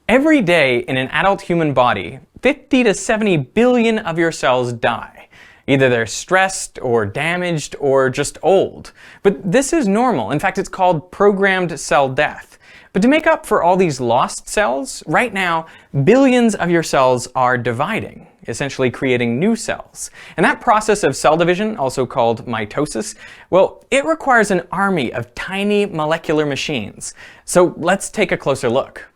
Every day in an adult human body, 50 to 70 billion of your cells die. Either they're stressed or damaged or just old. But this is normal. In fact, it's called programmed cell death. But to make up for all these lost cells, right now, billions of your cells are dividing, essentially creating new cells. And that process of cell division, also called mitosis, well, it requires an army of tiny molecular machines. So let's take a closer look.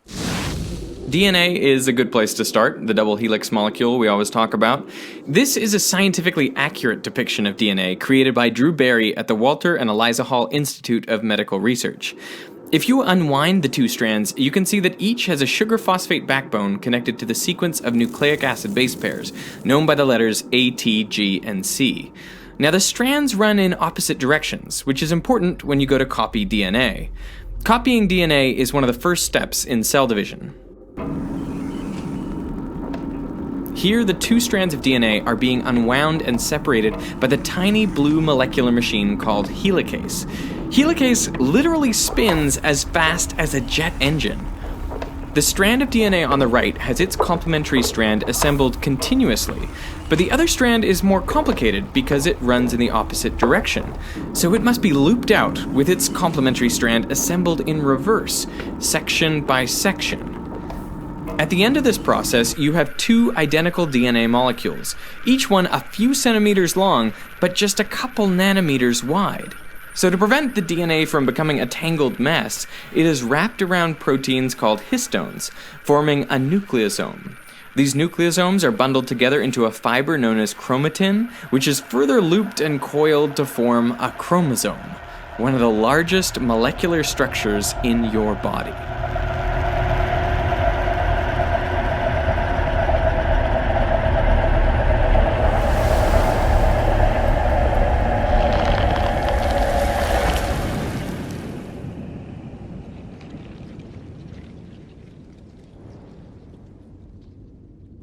DNA is a good place to start, the double helix molecule we always talk about. This is a scientifically accurate depiction of DNA created by Drew Barry at the Walter and Eliza Hall Institute of Medical Research. If you unwind the two strands, you can see that each has a sugar phosphate backbone connected to the sequence of nucleic acid base pairs, known by the letters A, T, G, and C. Now the strands run in opposite directions, which is important when you go to copy DNA. Copying DNA is one of the first steps in cell division. Here, the two strands of DNA are being unwound and separated by the tiny blue molecular machine called helicase. Helicase literally spins as fast as a jet engine. The strand of DNA on the right has its complementary strand assembled continuously, but the other strand is more complicated because it runs in the opposite direction. So it must be looped out with its complementary strand assembled in reverse, section by section. At the end of this process, you have two identical DNA molecules, each one a few centimeters long, but just a couple nanometers wide. So to prevent the DNA from becoming a tangled mess, it is wrapped around proteins called histones, forming a nucleosome. These nucleosomes are bundled together into a fiber known as chromatin, which is further looped and coiled to form a chromosome, one of the largest molecular structures in your body.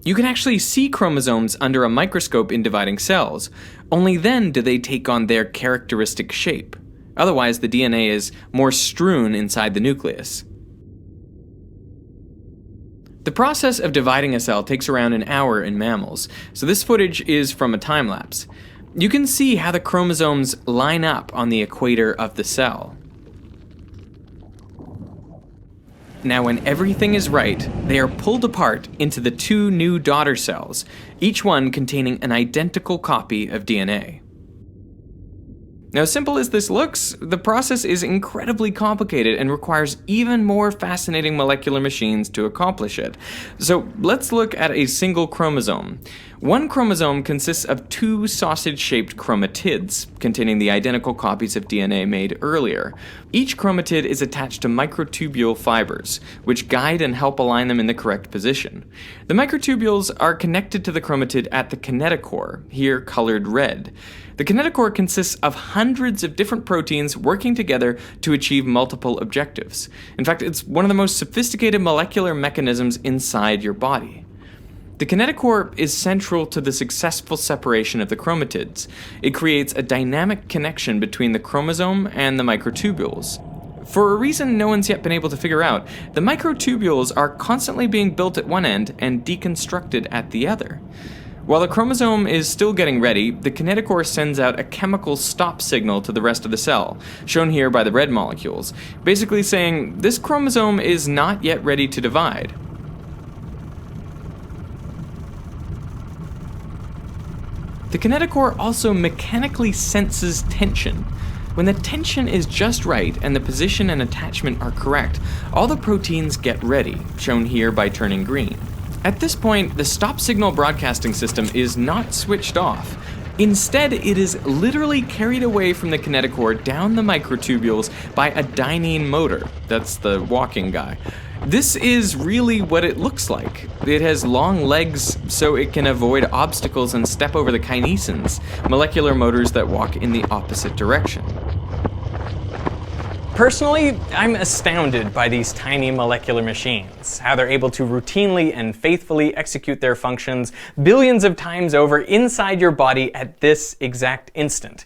You can actually see chromosomes under a microscope in dividing cells. Only then do they take on their characteristic shape. Otherwise, the DNA is more strewn inside the nucleus. The process of dividing a cell takes around an hour in mammals, so this footage is from a time-lapse. You can see how the chromosomes line up on the equator of the cell. Now when everything is right, they are pulled apart into the two new daughter cells, each one containing an identical copy of DNA. Now, as simple as this looks, the process is incredibly complicated and requires even more fascinating molecular machines to accomplish it. So let's look at a single chromosome. One chromosome consists of two sausage-shaped chromatids, containing the identical copies of DNA made earlier. Each chromatid is attached to microtubule fibers, which guide and help align them in the correct position. The microtubules are connected to the chromatid at the kinetochore, here colored red. The kinetochore consists of hundreds of different proteins working together to achieve multiple objectives. In fact, it's one of the most sophisticated molecular mechanisms inside your body. The kinetochore is central to the successful separation of the chromatids. It creates a dynamic connection between the chromosome and the microtubules. For a reason no one's yet been able to figure out, the microtubules are constantly being built at one end and deconstructed at the other. While the chromosome is still getting ready, the kinetochore sends out a chemical stop signal to the rest of the cell, shown here by the red molecules, basically saying this chromosome is not yet ready to divide. The kinetochore also mechanically senses tension. When the tension is just right and the position and attachment are correct, all the proteins get ready, shown here by turning green. At this point, the stop signal broadcasting system is not switched off. Instead, it is literally carried away from the kinetochore down the microtubules by a dynein motor. That's the walking guy. This is really what it looks like. It has long legs so it can avoid obstacles and step over the kinesins, molecular motors that walk in the opposite direction. Personally, I'm astounded by these tiny molecular machines, how they're able to routinely and faithfully execute their functions billions of times over inside your body at this exact instant.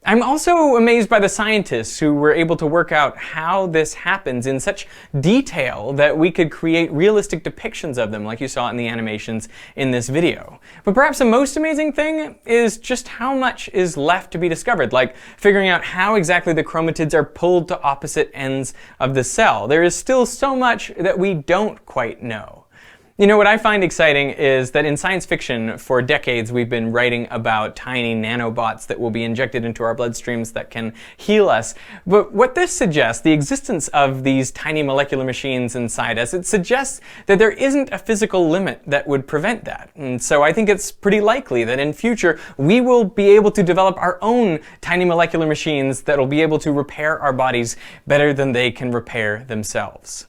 I'm also amazed by the scientists who were able to work out how this happens in such detail that we could create realistic depictions of them like you saw in the animations in this video. But perhaps the most amazing thing is just how much is left to be discovered, like figuring out how exactly the chromatids are pulled to opposite ends of the cell. There is still so much that we don't quite know. You know, what I find exciting is that in science fiction, for decades, we've been writing about tiny nanobots that will be injected into our bloodstreams that can heal us. But what this suggests, the existence of these tiny molecular machines inside us, it suggests that there isn't a physical limit that would prevent that. And so I think it's pretty likely that in future, we will be able to develop our own tiny molecular machines that will be able to repair our bodies better than they can repair themselves.